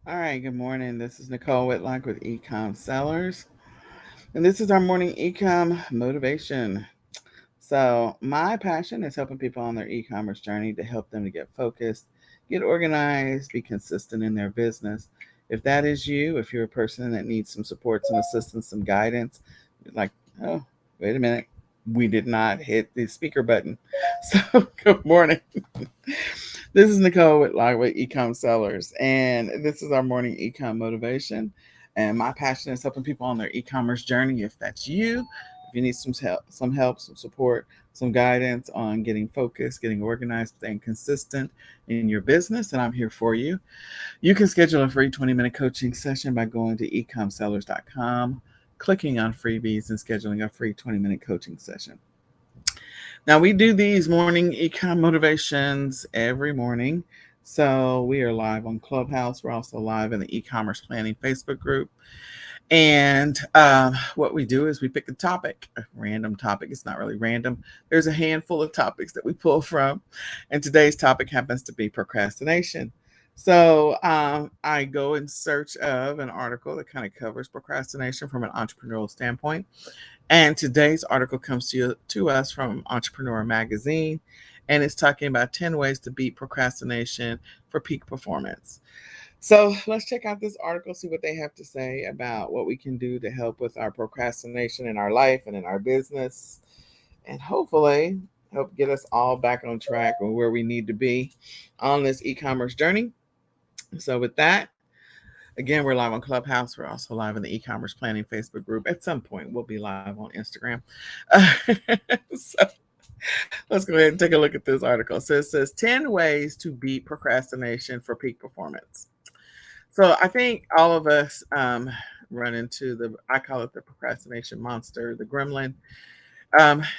All right, good morning. This is Nicole Whitlock with eCom Sellers, and this is our morning eCom motivation. So, my passion is helping people on their e-commerce journey to help them to get focused, get organized, be consistent in their business. If that is you, if you're a person that needs some support, some assistance, some guidance, like, oh, wait a minute, we did not hit the speaker button. So, good morning. This is Nicole Whitlock with eCom Sellers, and this is our morning ecom motivation. And my passion is helping people on their e-commerce journey. If that's you, if you need some support, some guidance on getting focused, getting organized, staying consistent in your business, and I'm here for you. You can schedule a free 20-minute coaching session by going to ecomsellers.com, clicking on freebies, and scheduling a free 20-minute coaching session. Now, we do these morning econ motivations every morning. So we are live on Clubhouse. We're also live in the e-commerce planning Facebook group. And what we do is we pick a topic, a random topic. It's not really random. There's a handful of topics that we pull from. And today's topic happens to be procrastination. So I go in search of an article that kind of covers procrastination from an entrepreneurial standpoint. And today's article comes to us from Entrepreneur Magazine, and it's talking about 10 ways to beat procrastination for peak performance. So let's check out this article, see what they have to say about what we can do to help with our procrastination in our life and in our business, and hopefully help get us all back on track or where we need to be on this e commerce journey. So, with that, again, we're live on Clubhouse. We're also live in the e-commerce planning Facebook group. At some point, we'll be live on Instagram. So let's go ahead and take a look at this article. So it says 10 ways to beat procrastination for peak performance. So I think all of us run into I call it the procrastination monster, the gremlin.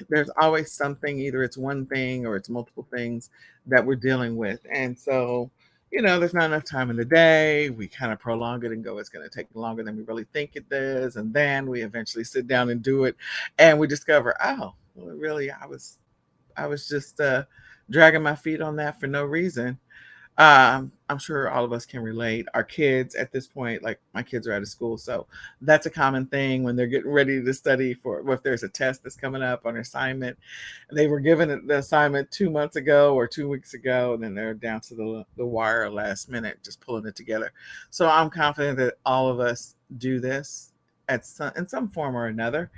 There's always something, either it's one thing or it's multiple things that we're dealing with. And so, there's not enough time in the day. We kind of prolong it and go, it's going to take longer than we really think it does. And then we eventually sit down and do it. And we discover, oh, well, really, I was just dragging my feet on that for no reason. I'm sure all of us can relate. Our kids at this point, like my kids are out of school, so that's a common thing when they're getting ready to study for, well, if there's a test that's coming up on an assignment. They were given the assignment 2 months ago or 2 weeks ago, and then they're down to the wire last minute, just pulling it together. So I'm confident that all of us do this in some form or another.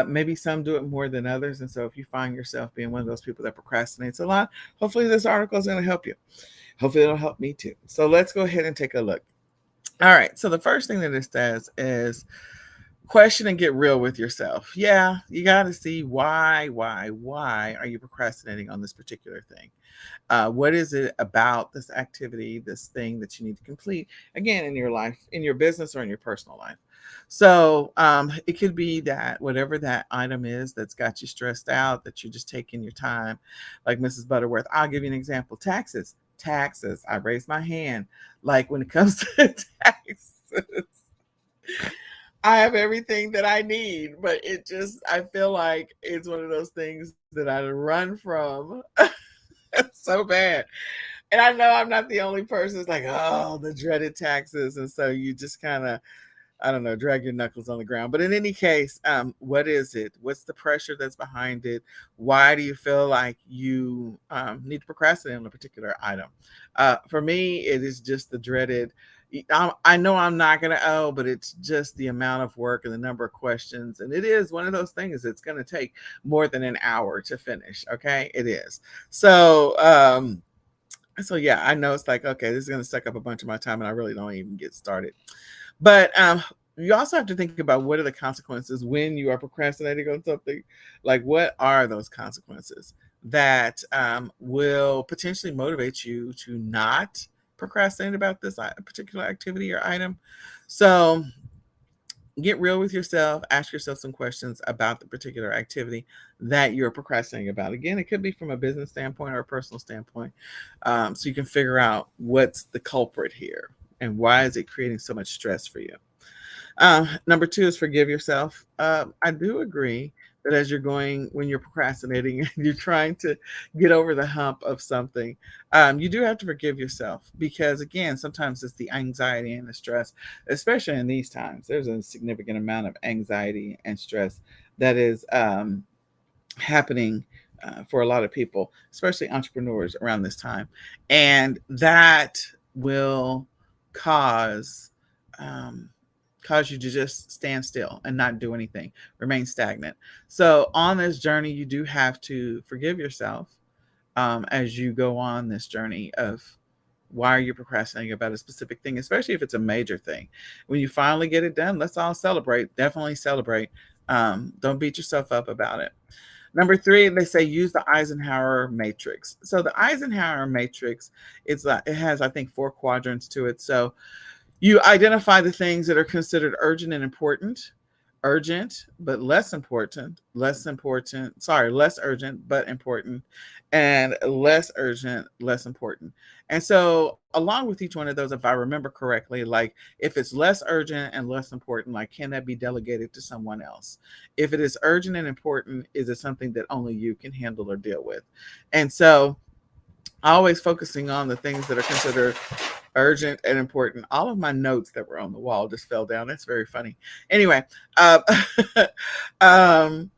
Maybe some do it more than others. And so if you find yourself being one of those people that procrastinates a lot, hopefully this article is going to help you. Hopefully it'll help me too. So let's go ahead and take a look. All right. So the first thing that it says is question and get real with yourself. Yeah, you got to see why are you procrastinating on this particular thing? What is it about this activity, this thing that you need to complete, again, in your life, in your business, or in your personal life? So it could be that whatever that item is that's got you stressed out, that you're just taking your time, like Mrs. Butterworth. I'll give you an example. Taxes. I raise my hand. Like when it comes to taxes, I have everything that I need, but I feel like it's one of those things that I run from so bad. And I know I'm not the only person. It's like, oh, the dreaded taxes. And so you just kind of, I don't know, drag your knuckles on the ground. But in any case, what is it? What's the pressure that's behind it? Why do you feel like you need to procrastinate on a particular item? For me, it is just the dreaded. I know I'm not going to owe, but it's just the amount of work and the number of questions. And it is one of those things that's going to take more than an hour to finish. Okay, it is. So yeah, I know it's like, okay, this is going to suck up a bunch of my time and I really don't even get started. But you also have to think about what are the consequences when you are procrastinating on something. Like, what are those consequences that will potentially motivate you to not procrastinate about this particular activity or item? So, get real with yourself, ask yourself some questions about the particular activity that you're procrastinating about. Again, it could be from a business standpoint or a personal standpoint. So you can figure out what's the culprit here and why is it creating so much stress for you. Number two is forgive yourself. I do agree that as you're going, when you're procrastinating and you're trying to get over the hump of something, you do have to forgive yourself because, again, sometimes it's the anxiety and the stress, especially in these times. There's a significant amount of anxiety and stress that is happening for a lot of people, especially entrepreneurs around this time. And that will cause um, cause you to just stand still and not do anything, remain stagnant. So on this journey, you do have to forgive yourself as you go on this journey of why are you procrastinating about a specific thing, especially if it's a major thing. When you finally get it done, let's all celebrate. Definitely celebrate. Don't beat yourself up about it. Number three, they say use the Eisenhower matrix. So the Eisenhower matrix, it has, I think, 4 quadrants to it. So you identify the things that are considered urgent and important, urgent but less important, sorry, less urgent but important, and less urgent, less important. And so, along with each one of those, if I remember correctly, like if it's less urgent and less important, like can that be delegated to someone else? If it is urgent and important, is it something that only you can handle or deal with? And so, always focusing on the things that are considered urgent and important. All of my notes that were on the wall just fell down. That's very funny. Anyway, uh,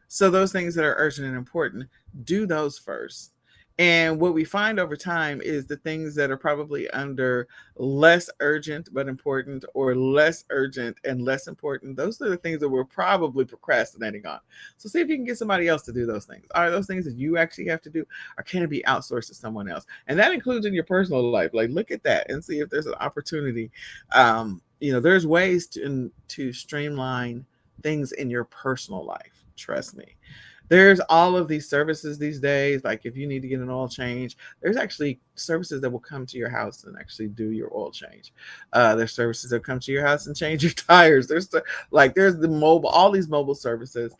so those things that are urgent and important, do those first. And what we find over time is the things that are probably under less urgent but important, or less urgent and less important, those are the things that we're probably procrastinating on. So see if you can get somebody else to do those things. Are those things that you actually have to do, or can it be outsourced to someone else? And that includes in your personal life. Like look at that and see if there's an opportunity. There's ways to streamline things in your personal life. Trust me. There's all of these services these days. Like if you need to get an oil change, there's actually services that will come to your house and actually do your oil change. There's services that come to your house and change your tires. There's the mobile, all these mobile services,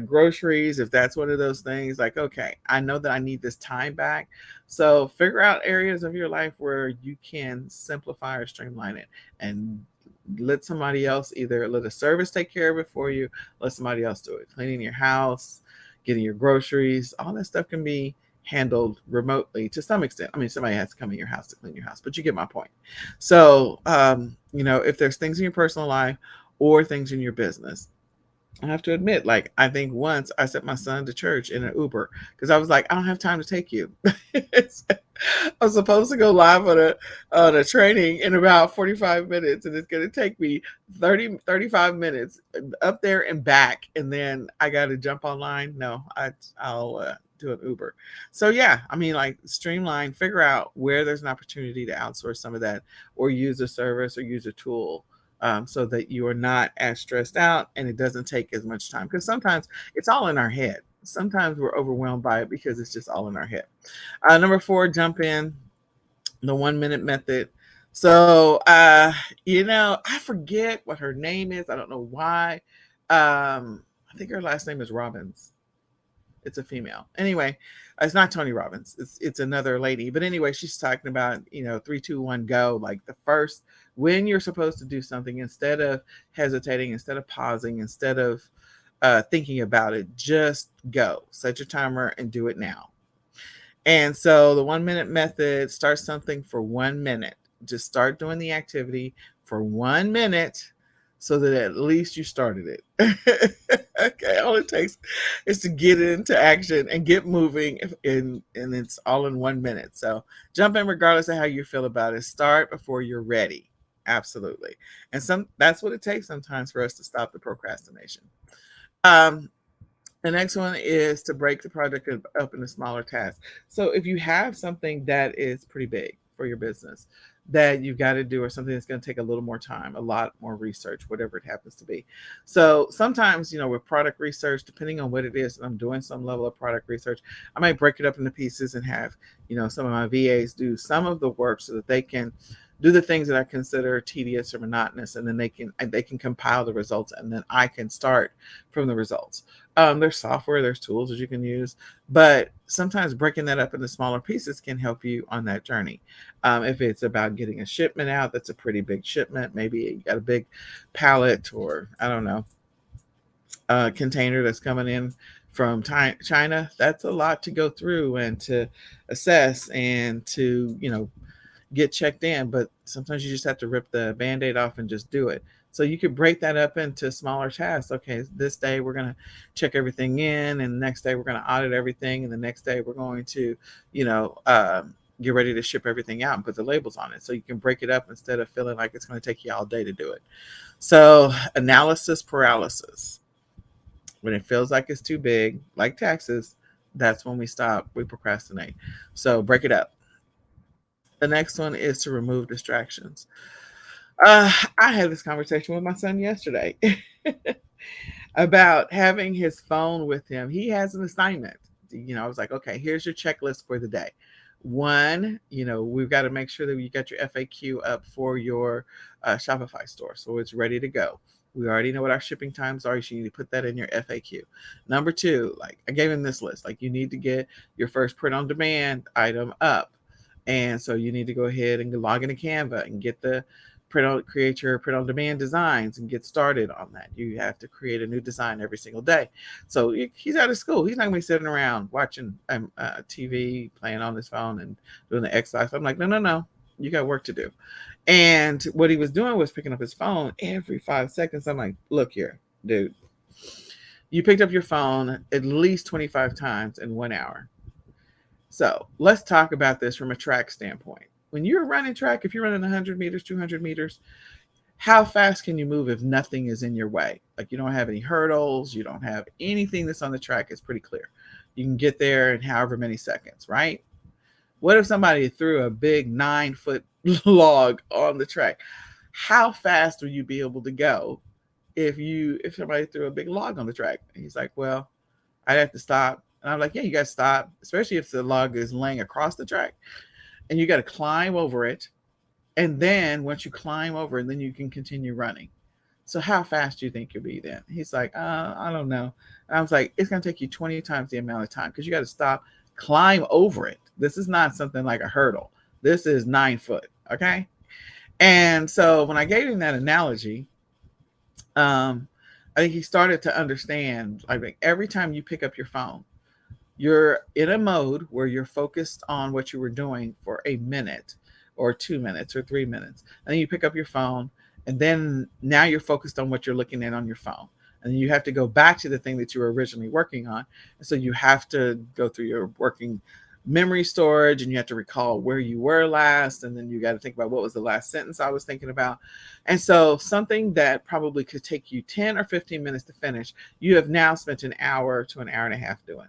groceries. If that's one of those things, like okay, I know that I need this time back. So figure out areas of your life where you can simplify or streamline it, and let somebody else, either let a service take care of it for you, let somebody else do it. Cleaning your house, getting your groceries, all that stuff can be handled remotely to some extent. I mean, somebody has to come in your house to clean your house, but you get my point. So, if there's things in your personal life or things in your business, I have to admit, like, I think once I sent my son to church in an Uber because I was like, I don't have time to take you. I was supposed to go live on a training in about 45 minutes, and it's going to take me 35 minutes up there and back. And then I got to jump online. No, I'll do an Uber. So, yeah, I mean, like, streamline, figure out where there's an opportunity to outsource some of that, or use a service or use a tool, so that you are not as stressed out and it doesn't take as much time. Because sometimes it's all in our head. Sometimes we're overwhelmed by it because it's just all in our head. Number four, jump in, the 1 minute method. So, I forget what her name is. I don't know why. I think her last name is Robbins. It's a female. Anyway, it's not Tony Robbins. It's another lady. But anyway, she's talking about 3, 2, 1, go. Like the first, when you're supposed to do something, instead of hesitating, instead of pausing, instead of thinking about it, just go. Set your timer and do it now. And so the 1 minute method, start something for 1 minute. Just start doing the activity for 1 minute so that at least you started it. Okay, all it takes is to get into action and get moving, and it's all in 1 minute. So jump in regardless of how you feel about it. Start before you're ready. Absolutely. And that's what it takes sometimes for us to stop the procrastination. Um, the next one is to break the project up into smaller tasks. So if you have something that is pretty big for your business that you've got to do, or something that's going to take a little more time, a lot more research, whatever it happens to be. So sometimes, with product research, depending on what it is, and I'm doing some level of product research, I might break it up into pieces and have, some of my VAs do some of the work so that they can do the things that I consider tedious or monotonous, and then they can compile the results, and then I can start from the results. There's software, there's tools that you can use, but sometimes breaking that up into smaller pieces can help you on that journey. If it's about getting a shipment out, that's a pretty big shipment. Maybe you got a big pallet, or I don't know, container that's coming in from China. That's a lot to go through and to assess and to, get checked in. But sometimes you just have to rip the band-aid off and just do it. So you could break that up into smaller tasks. Okay, this day we're going to check everything in, and the next day we're going to audit everything, and the next day we're going to, get ready to ship everything out and put the labels on it. So you can break it up instead of feeling like it's going to take you all day to do it. So analysis paralysis. When it feels like it's too big, like taxes, that's when we stop, we procrastinate. So break it up. The next one is to remove distractions. I had this conversation with my son yesterday about having his phone with him. He has an assignment. I was like, okay, here's your checklist for the day. One, we've got to make sure that you got your FAQ up for your Shopify store, so it's ready to go. We already know what our shipping times are. So you need to put that in your FAQ. Number two, like I gave him this list, like you need to get your first print on demand item up. And so you need to go ahead and log into Canva and get the create your print on demand designs and get started on that. You have to create a new design every single day. So he's out of school. He's not going to be sitting around watching TV, playing on his phone and doing the Xbox. I'm like, no, you got work to do. And what he was doing was picking up his phone every 5 seconds. I'm like, look here, dude, you picked up your phone at least 25 times in 1 hour. So let's talk about this from a track standpoint. When you're running track, if you're running 100 meters, 200 meters, how fast can you move if nothing is in your way? Like you don't have any hurdles, you don't have anything that's on the track. It's pretty clear. You can get there in however many seconds, right? What if somebody threw a big 9-foot log on the track? How fast will you be able to go if somebody threw a big log on the track? And he's like, well, I'd have to stop. And I'm like, yeah, you got to stop, especially if the log is laying across the track. And you got to climb over it. And then once you climb over it, then you can continue running. So how fast do you think you'll be then? He's like, I don't know. And I was like, it's going to take you 20 times the amount of time because you got to stop, climb over it. This is not something like a hurdle. This is 9 foot. Okay. And so when I gave him that analogy, I think he started to understand, like every time you pick up your phone, you're in a mode where you're focused on what you were doing for a minute or 2 minutes or 3 minutes. And then you pick up your phone, and then now you're focused on what you're looking at on your phone. And you have to go back to the thing that you were originally working on. And so you have to go through your working memory storage, and you have to recall where you were last. And then you got to think about what was the last sentence I was thinking about. And so something that probably could take you 10 or 15 minutes to finish, you have now spent an hour to an hour and a half doing.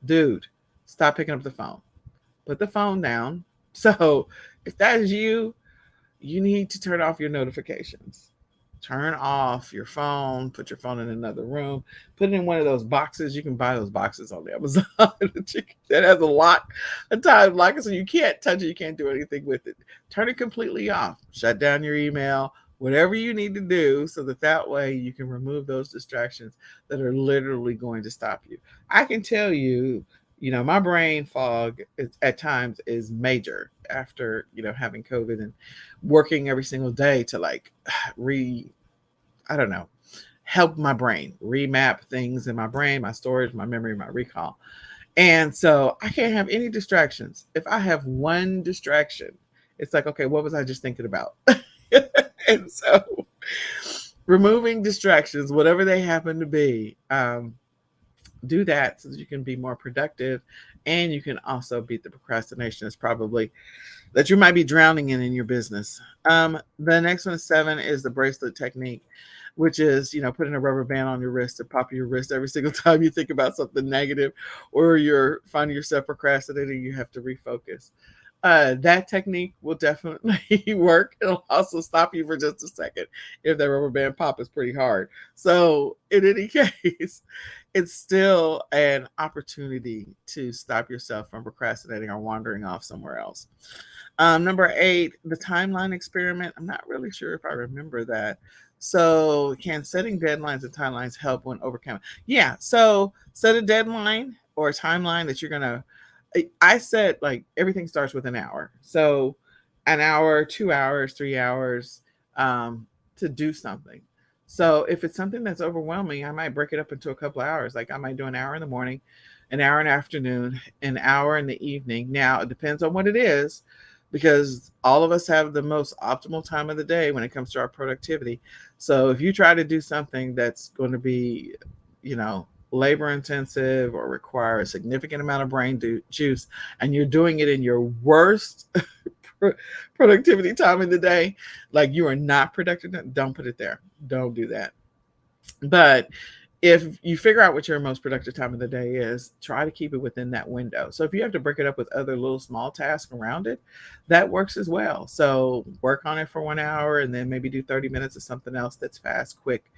Dude, stop picking up the phone. Put the phone down. So if that is you, you need to turn off your notifications. Turn off your phone, put your phone in another room, put it in one of those boxes. You can buy those boxes on Amazon that has a lock, a time lock, so you can't touch it, you can't do anything with it. Turn it completely off. Shut down your email, whatever you need to do, so that way you can remove those distractions that are literally going to stop you. I can tell you, my brain fog at times is major after, having COVID and working every single day to help my brain remap things in my brain, my storage, my memory, my recall. And so I can't have any distractions. If I have one distraction, it's like, okay, what was I just thinking about? And so removing distractions, whatever they happen to be, do that so that you can be more productive, and you can also beat the procrastination is probably that you might be drowning in your business. The next one, 7, is the bracelet technique, which is, putting a rubber band on your wrist to pop your wrist every single time you think about something negative or you're finding yourself procrastinating. You have to refocus. That technique will definitely work. It'll also stop you for just a second if that rubber band pop is pretty hard. So in any case, it's still an opportunity to stop yourself from procrastinating or wandering off somewhere else. Number 8, the timeline experiment. I'm not really sure if I remember that. So, can setting deadlines and timelines help when overcoming? Yeah. So, set a deadline or a timeline that you're gonna. I said like everything starts with an hour. So, an hour, 2 hours, 3 hours, to do something. So, if it's something that's overwhelming, I might break it up into a couple of hours. Like I might do an hour in the morning, an hour in the afternoon, an hour in the evening. Now, it depends on what it is because all of us have the most optimal time of the day when it comes to our productivity. So if you try to do something that's going to be, labor intensive or require a significant amount of juice, and you're doing it in your worst productivity time of the day, like you are not productive, don't put it there. Don't do that. But if you figure out what your most productive time of the day is, try to keep it within that window. So if you have to break it up with other little small tasks around it, that works as well. So work on it for 1 hour and then maybe do 30 minutes of something else that's fast, quick.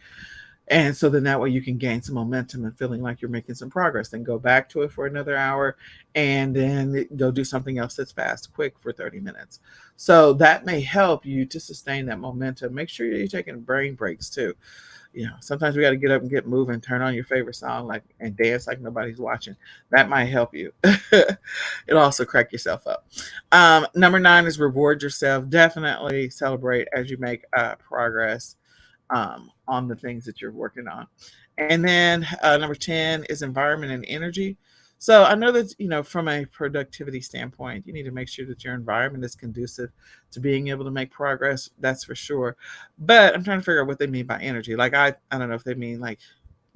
And so then that way you can gain some momentum and feeling like you're making some progress. Then go back to it for another hour and then go do something else that's fast, quick for 30 minutes. So that may help you to sustain that momentum. Make sure you're taking brain breaks too. Sometimes we got to get up and get moving, turn on your favorite song like and dance like nobody's watching. That might help you. It'll also crack yourself up. Number 9 is reward yourself. Definitely celebrate as you make progress on the things that you're working on. And then number 10 is environment and energy. So I know that, from a productivity standpoint, you need to make sure that your environment is conducive to being able to make progress. That's for sure. But I'm trying to figure out what they mean by energy. Like, I don't know if they mean like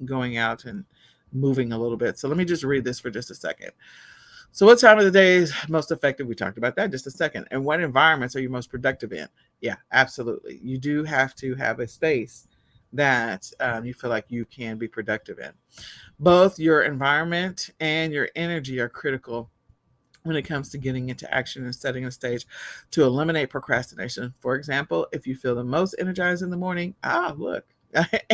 going out and moving a little bit. So let me just read this for just a second. So, what time of the day is most effective? We talked about that just a second. And what environments are you most productive in? Yeah, absolutely. You do have to have a space that you feel like you can be productive in. Both your environment and your energy are critical when it comes to getting into action and setting a stage to eliminate procrastination. For example, if you feel the most energized in the morning, look,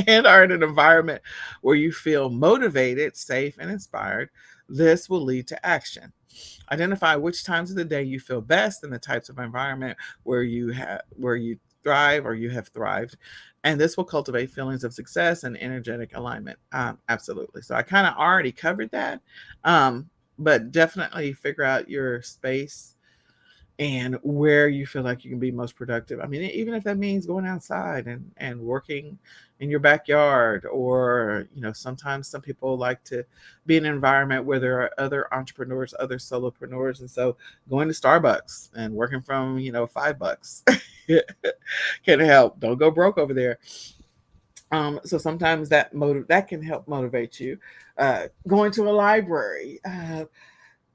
and are in an environment where you feel motivated, safe, and inspired, this will lead to action. Identify which times of the day you feel best and the types of environment where you thrive or you have thrived. And this will cultivate feelings of success and energetic alignment. Absolutely. So I kind of already covered that. But definitely figure out your space and where you feel like you can be most productive. I mean, even if that means going outside and working in your backyard, or, sometimes some people like to be in an environment where there are other entrepreneurs, other solopreneurs. And so going to Starbucks and working from, $5 can help. Don't go broke over there. So sometimes that can help motivate you. Going to a library,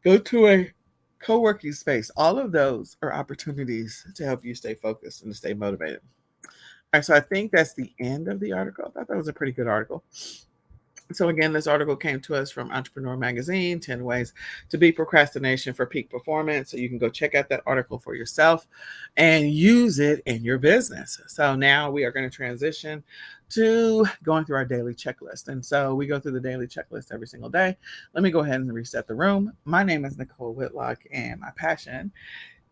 go to a co-working space. All of those are opportunities to help you stay focused and to stay motivated. All right, so I think that's the end of the article. I thought that was a pretty good article. So again, this article came to us from Entrepreneur Magazine, 10 Ways to Beat Procrastination for Peak Performance. So you can go check out that article for yourself and use it in your business. So now we are going to transition to going through our daily checklist. And so we go through the daily checklist every single day. Let me go ahead and reset the room. My name is Nicole Whitlock, and my passion,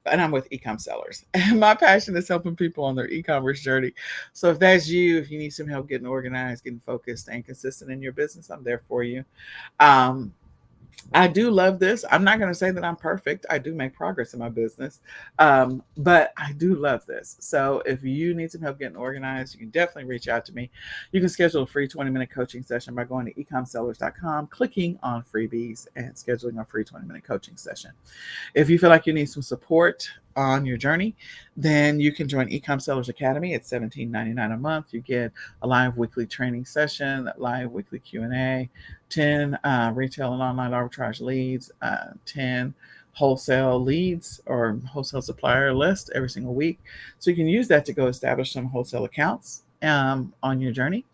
and I'm with eCom sellers. And my passion is helping people on their e-commerce journey. So if that's you, if you need some help getting organized, getting focused, staying consistent in your business, I'm there for you. Um, I do love this. I'm not going to say that I'm perfect. I do make progress in my business, but I do love this. So if you need some help getting organized, you can definitely reach out to me. You can schedule a free 20-minute coaching session by going to ecomsellers.com, clicking on freebies, and scheduling a free 20-minute coaching session. If you feel like you need some support on your journey, then you can join eCom Sellers Academy at $17.99 a month. You get a live weekly training session, live weekly Q&A, 10 retail and online arbitrage leads, 10 wholesale leads or wholesale supplier list every single week. So you can use that to go establish some wholesale accounts on your journey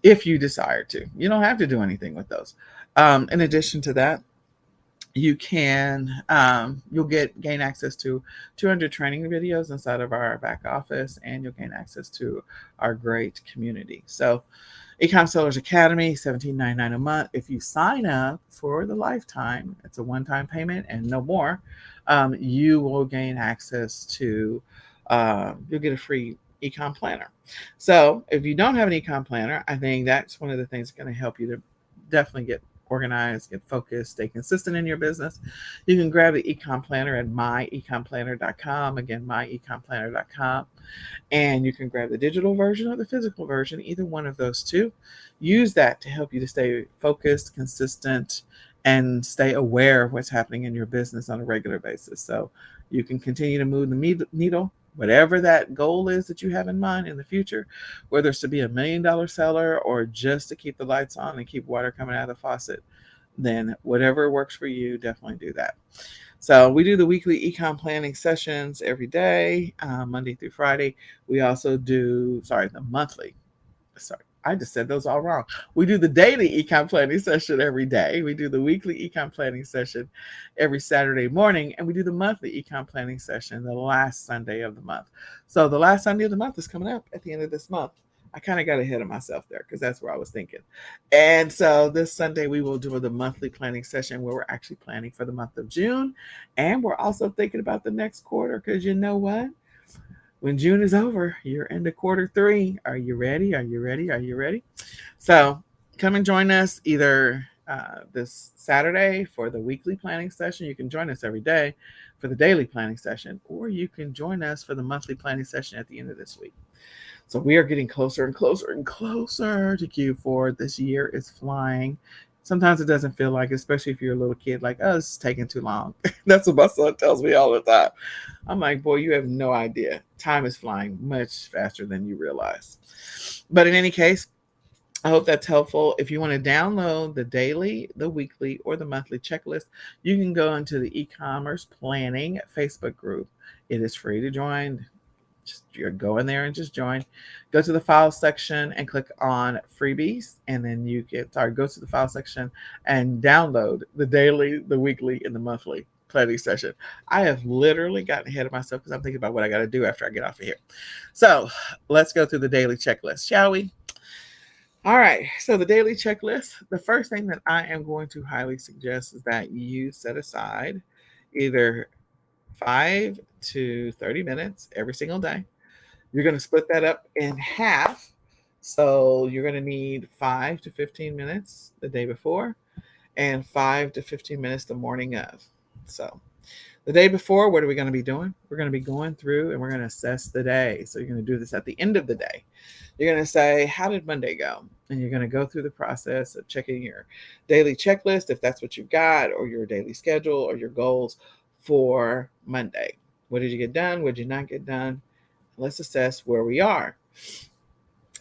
if you desire to. You don't have to do anything with those. In addition to that, you can you'll gain access to 200 training videos inside of our back office, and you'll gain access to our great community. So eCom Sellers Academy, $17.99 a month. If you sign up for the lifetime, it's a one-time payment and no more. You will gain access to you'll get a free ecom planner. So if you don't have an ecom planner, I think that's one of the things that's going to help you to definitely get organized, get focused, stay consistent in your business. You can grab the ecom planner at myecomplanner.com. Again, myecomplanner.com. And you can grab the digital version or the physical version, either one of those two. Use that to help you to stay focused, consistent, and stay aware of what's happening in your business on a regular basis. So you can continue to move the needle, whatever that goal is that you have in mind in the future, whether it's to be $1 million seller or just to keep the lights on and keep water coming out of the faucet, then whatever works for you, definitely do that. So we do the weekly ecom planning sessions every day, Monday through Friday. We also do, the monthly. Sorry, I just said those all wrong. We do the daily ecom planning session every day. We do the weekly ecom planning session every Saturday morning, and we do the monthly ecom planning session the last Sunday of the month. So the last Sunday of the month is coming up at the end of this month. I kind of got ahead of myself there because that's where I was thinking. And so this Sunday we will do the monthly planning session where we're actually planning for the month of June. And we're also thinking about the next quarter, because you know what? When June is over, you're into quarter 3. Are you ready? Are you ready? Are you ready? So come and join us either this Saturday for the weekly planning session. You can join us every day for the daily planning session, or you can join us for the monthly planning session at the end of this week. So we are getting closer and closer and closer to Q4. This year is flying. Sometimes it doesn't feel like, especially if you're a little kid, like, oh, it's taking too long. That's what my son tells me all the time. I'm like, boy, you have no idea. Time is flying much faster than you realize. But in any case, I hope that's helpful. If you want to download the daily, the weekly, or the monthly checklist, you can go into the e-commerce planning Facebook group. It is free to join. Just go in there and just join. Go to the file section and click on freebies, and then go to the file section and download the daily, the weekly, and the monthly planning session. I have literally gotten ahead of myself because I'm thinking about what I got to do after I get off of here. So let's go through the daily checklist, shall we? All right. So the daily checklist, the first thing that I am going to highly suggest is that you set aside either 5 to 30 minutes every single day. You're going to split that up in half. So you're going to need 5 to 15 minutes the day before and 5 to 15 minutes the morning of. So the day before, what are we going to be doing? We're going to be going through and we're going to assess the day. So you're going to do this at the end of the day. You're going to say, how did Monday go? And you're going to go through the process of checking your daily checklist, if that's what you've got, or your daily schedule or your goals for Monday. What did you get done? What did you not get done? Let's assess where we are.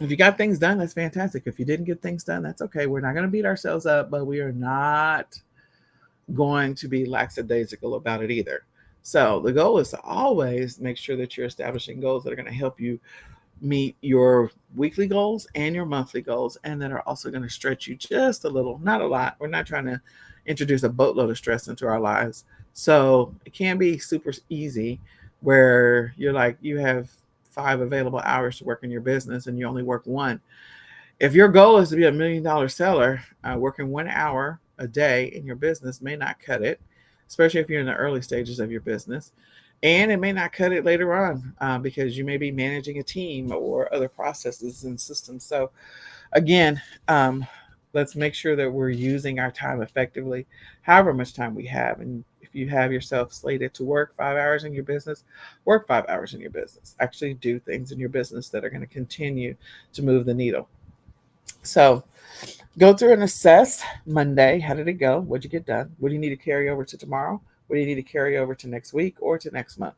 If you got things done, that's fantastic. If you didn't get things done, that's okay. We're not going to beat ourselves up, but we are not going to be lackadaisical about it either. So the goal is to always make sure that you're establishing goals that are going to help you meet your weekly goals and your monthly goals, and that are also going to stretch you just a little, not a lot. We're not trying to introduce a boatload of stress into our lives. So it can be super easy where you're like, you have 5 available hours to work in your business and you only work 1. If your goal is to be $1 million seller, working 1 hour a day in your business may not cut it, especially if you're in the early stages of your business. And it may not cut it later on because you may be managing a team or other processes and systems. So again, let's make sure that we're using our time effectively, however much time we have. And if you have yourself slated to work 5 hours in your business, work 5 hours in your business. Actually do things in your business that are going to continue to move the needle. So go through and assess Monday. How did it go? What did you get done? What do you need to carry over to tomorrow? What do you need to carry over to next week or to next month?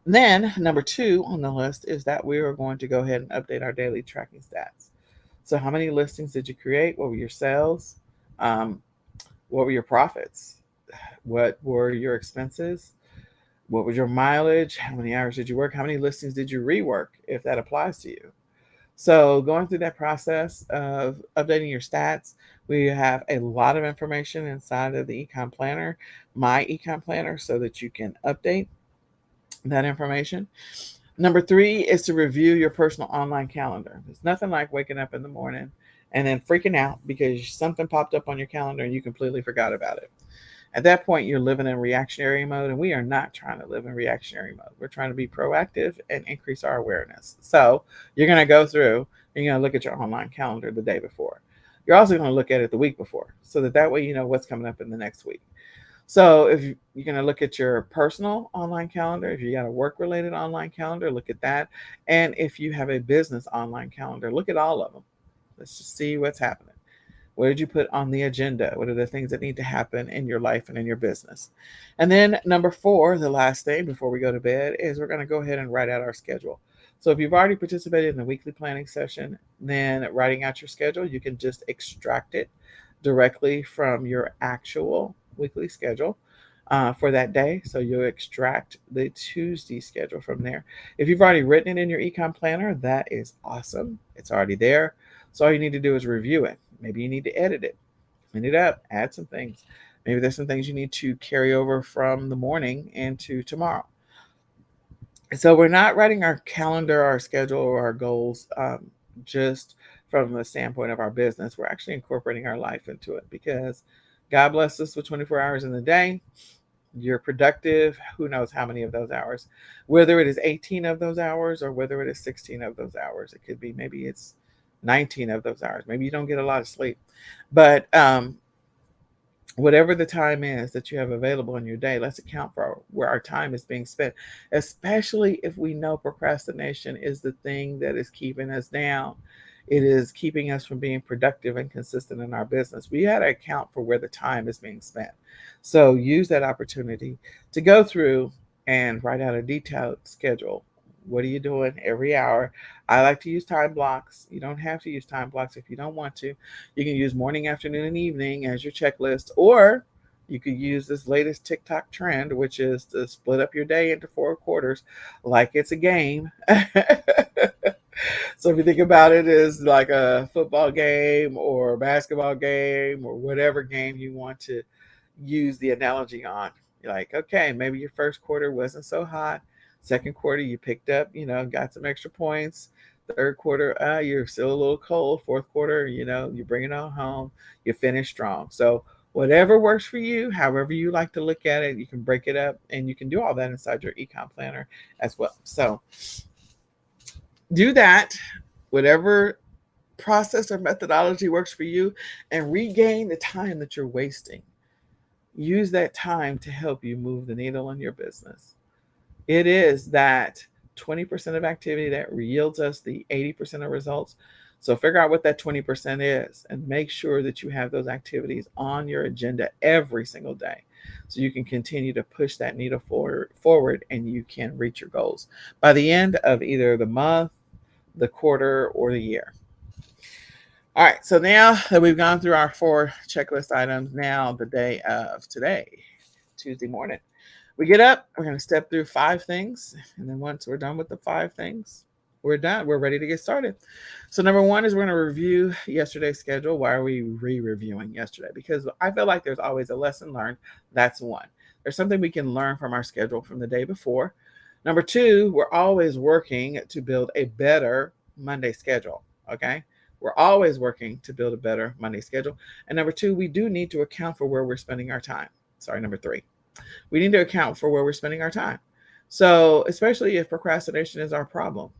Then number 2 on the list is that we are going to go ahead and update our daily tracking stats. So how many listings did you create? What were your sales? What were your profits? What were your expenses? What was your mileage? How many hours did you work? How many listings did you rework, if that applies to you? So going through that process of updating your stats We have a lot of information inside of the eCom planner, my eCom planner, so that you can update that information. Number 3 is to review your personal online calendar. There's nothing like waking up in the morning and then freaking out because something popped up on your calendar and you completely forgot about it. At that point, you're living in reactionary mode, and we are not trying to live in reactionary mode. We're trying to be proactive and increase our awareness. So you're going to go through and you're going to look at your online calendar the day before. You're also going to look at it the week before, so that way you know what's coming up in the next week. So if you're going to look at your personal online calendar, if you got a work-related online calendar, look at that. And if you have a business online calendar, look at all of them. Let's just see what's happening. What did you put on the agenda? What are the things that need to happen in your life and in your business? And then number 4, the last thing before we go to bed, is we're going to go ahead and write out our schedule. So if you've already participated in the weekly planning session, then writing out your schedule, you can just extract it directly from your actual weekly schedule for that day. So you'll extract the Tuesday schedule from there. If you've already written it in your eCom planner, that is awesome. It's already there. So all you need to do is review it. Maybe you need to edit it, clean it up, add some things. Maybe there's some things you need to carry over from the morning into tomorrow. So we're not writing our calendar, our schedule, or our goals just from the standpoint of our business. We're actually incorporating our life into it because God bless us with 24 hours in the day. You're productive. Who knows how many of those hours? Whether it is 18 of those hours or whether it is 16 of those hours. It could be maybe it's 19 of those hours. Maybe you don't get a lot of sleep. But whatever the time is that you have available in your day, let's account for where our time is being spent, especially if we know procrastination is the thing that is keeping us down. It is keeping us from being productive and consistent in our business. We got to account for where the time is being spent. So use that opportunity to go through and write out a detailed schedule. What are you doing every hour? I like to use time blocks. You don't have to use time blocks if you don't want to. You can use morning, afternoon, and evening as your checklist, or you could use this latest TikTok trend, which is to split up your day into 4 quarters like it's a game. So if you think about it as like a football game or a basketball game or whatever game you want to use the analogy on, you're like, okay, maybe your first quarter wasn't so hot. Second quarter, you picked up, got some extra points. Third quarter, you're still a little cold. Fourth quarter, you bring it on home. You finish strong. So whatever works for you, however you like to look at it, you can break it up and you can do all that inside your eCom planner as well. So do that, whatever process or methodology works for you, and regain the time that you're wasting. Use that time to help you move the needle in your business. It is that 20% of activity that yields us the 80% of results. So figure out what that 20% is and make sure that you have those activities on your agenda every single day so you can continue to push that needle forward and you can reach your goals by the end of either the month, the quarter, or the year. All right, so now that we've gone through our 4 checklist items, now the day of today, Tuesday morning, we get up, we're going to step through 5 things, and then once we're done with the 5 things, we're done. We're ready to get started. So number 1 is we're going to review yesterday's schedule. Why are we re-reviewing yesterday? Because I feel like there's always a lesson learned. That's 1. There's something we can learn from our schedule from the day before. Number 2, we're always working to build a better Monday schedule, okay? We're always working to build a better Monday schedule. And number 2, we do need to account for where we're spending our time. Sorry, number 3. We need to account for where we're spending our time. So especially if procrastination is our problem.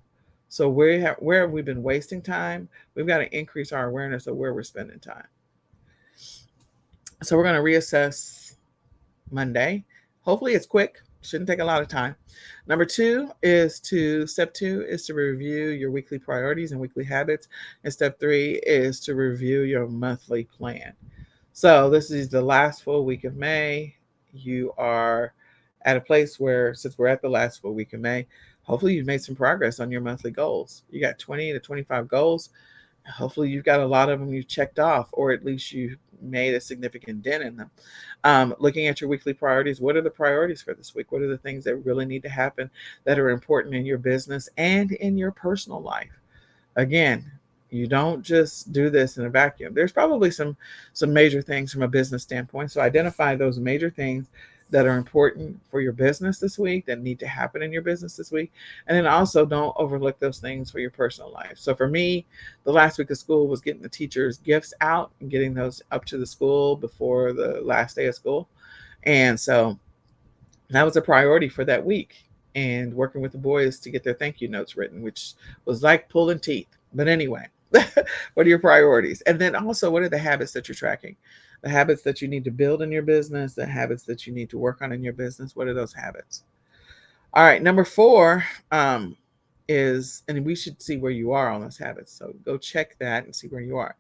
So where have we been wasting time? We've got to increase our awareness of where we're spending time. So we're going to reassess Monday. Hopefully it's quick. Shouldn't take a lot of time. Step 2 is to review your weekly priorities and weekly habits. And step 3 is to review your monthly plan. So this is the last full week of May. You are at a place where, since we're at the last full week of May, hopefully you've made some progress on your monthly goals. You got 20 to 25 goals. Hopefully you've got a lot of them you've checked off, or at least you made a significant dent in them. Looking at your weekly priorities, what are the priorities for this week? What are the things that really need to happen that are important in your business and in your personal life? Again, You don't just do this in a vacuum. There's probably some major things from a business standpoint. So identify those major things that are important for your business this week, that need to happen in your business this week. And then also don't overlook those things for your personal life. So for me, the last week of school was getting the teachers' gifts out and getting those up to the school before the last day of school. And so that was a priority for that week. And working with the boys to get their thank you notes written, which was like pulling teeth. But anyway, what are your priorities? And then also, what are the habits that you're tracking? The habits that you need to build in your business, the habits that you need to work on in your business. What are those habits? All right, number four is, and we should see where you are on those habits. So go check that and see where you are.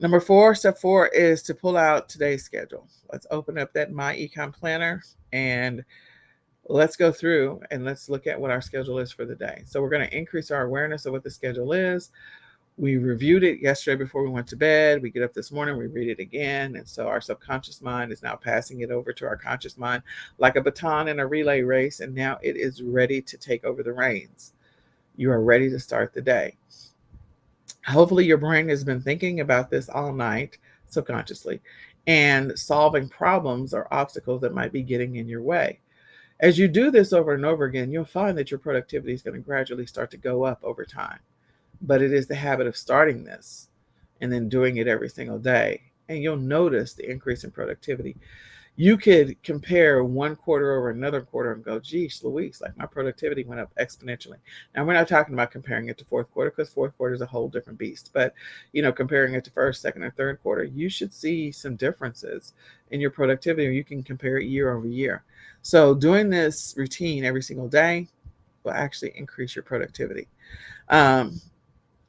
Number four, step four is to pull out today's schedule. Let's open up that My Ecom Planner and let's go through and let's look at what our schedule is for the day. So we're going to increase our awareness of what the schedule is. We reviewed it yesterday before we went to bed. We get up this morning, we read it again. And so our subconscious mind is now passing it over to our conscious mind like a baton in a relay race. And now it is ready to take over the reins. You are ready to start the day. Hopefully, your brain has been thinking about this all night subconsciously and solving problems or obstacles that might be getting in your way. As you do this over and over again, you'll find that your productivity is going to gradually start to go up over time. But it is the habit of starting this and then doing it every single day. And you'll notice the increase in productivity. You could compare one quarter over another quarter and go, geez, Louise, like my productivity went up exponentially. Now, we're not talking about comparing it to fourth quarter because fourth quarter is a whole different beast. But, comparing it to first, second, and third quarter, you should see some differences in your productivity, or you can compare it year over year. So doing this routine every single day will actually increase your productivity.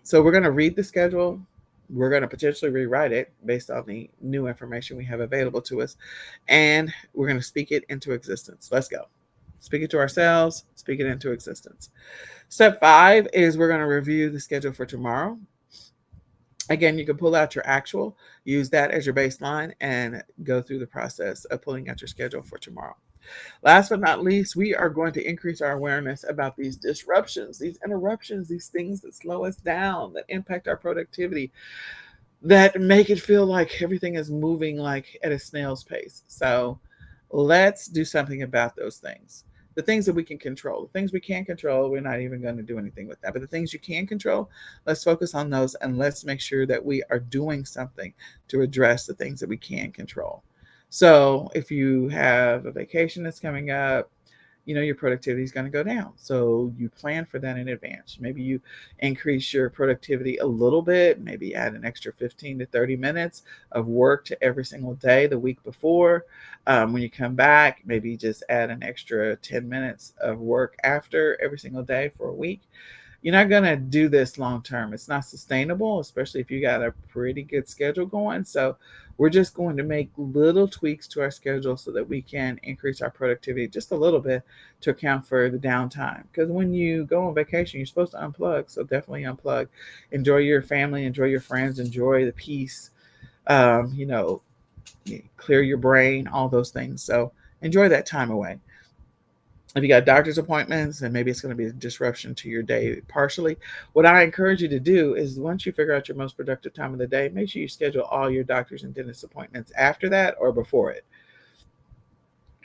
So we're going to read the schedule. We're going to potentially rewrite it based on the new information we have available to us. And we're going to speak it into existence. Let's go. Speak it to ourselves, speak it into existence. Step 5 is we're going to review the schedule for tomorrow. Again, you can pull out your actual, use that as your baseline, and go through the process of pulling out your schedule for tomorrow. Last but not least, we are going to increase our awareness about these disruptions, these interruptions, these things that slow us down, that impact our productivity, that make it feel like everything is moving like at a snail's pace. So let's do something about those things. The things that we can control, the things we can't control, we're not even going to do anything with that. But the things you can control, let's focus on those and let's make sure that we are doing something to address the things that we can control. So if you have a vacation that's coming up, your productivity is going to go down. So you plan for that in advance. Maybe you increase your productivity a little bit, maybe add an extra 15 to 30 minutes of work to every single day the week before. When you come back, maybe just add an extra 10 minutes of work after every single day for a week. You're not going to do this long term. It's not sustainable, especially if you got a pretty good schedule going. So we're just going to make little tweaks to our schedule so that we can increase our productivity just a little bit to account for the downtime. Because when you go on vacation, you're supposed to unplug. So definitely unplug. Enjoy your family, enjoy your friends, enjoy the peace, clear your brain, all those things. So enjoy that time away. If you got doctor's appointments and maybe it's going to be a disruption to your day partially, what I encourage you to do is once you figure out your most productive time of the day, make sure you schedule all your doctor's and dentist appointments after that or before it.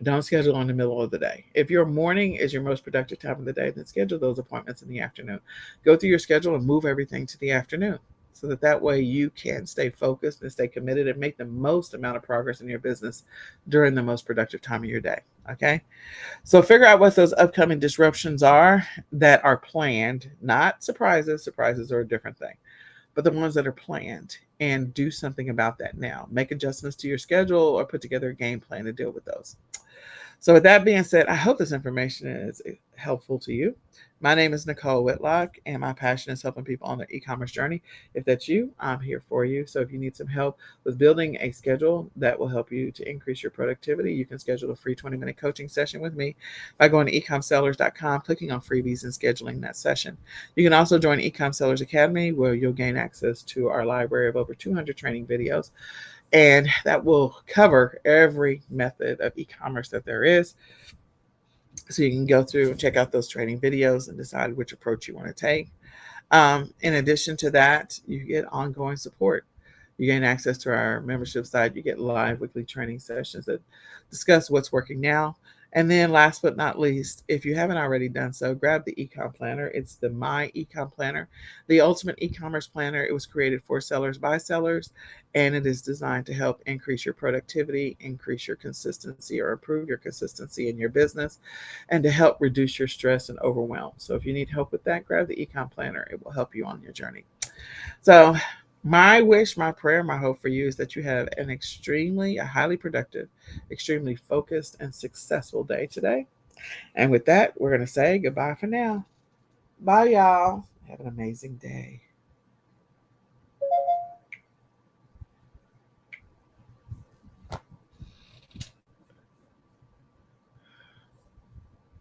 Don't schedule in the middle of the day. If your morning is your most productive time of the day, then schedule those appointments in the afternoon. Go through your schedule and move everything to the afternoon so that way you can stay focused and stay committed and make the most amount of progress in your business during the most productive time of your day. Okay? So figure out what those upcoming disruptions are that are planned, not surprises. Surprises are a different thing, but the ones that are planned, and do something about that now. Make adjustments to your schedule or put together a game plan to deal with those. So with that being said, I hope this information is helpful to you. My name is Nicole Whitlock, and my passion is helping people on their e-commerce journey. If that's you, I'm here for you. So if you need some help with building a schedule that will help you to increase your productivity, you can schedule a free 20-minute coaching session with me by going to ecomsellers.com, clicking on freebies, and scheduling that session. You can also join eCom Sellers Academy, where you'll gain access to our library of over 200 training videos. And that will cover every method of e-commerce that there is. So you can go through and check out those training videos and decide which approach you want to take. In addition to that, you get ongoing support. You gain access to our membership site. You get live weekly training sessions that discuss what's working now. And then, last but not least, if you haven't already done so, grab the eCom Planner. It's the My eCom Planner, the ultimate e-commerce planner. It was created for sellers by sellers, and it is designed to help increase your productivity, increase your consistency, or improve your consistency in your business, and to help reduce your stress and overwhelm. So, if you need help with that, grab the eCom Planner. It will help you on your journey. So, my wish, my prayer, my hope for you is that you have a highly productive, extremely focused, and successful day today. And with that, we're going to say goodbye for now. Bye, y'all. Have an amazing day.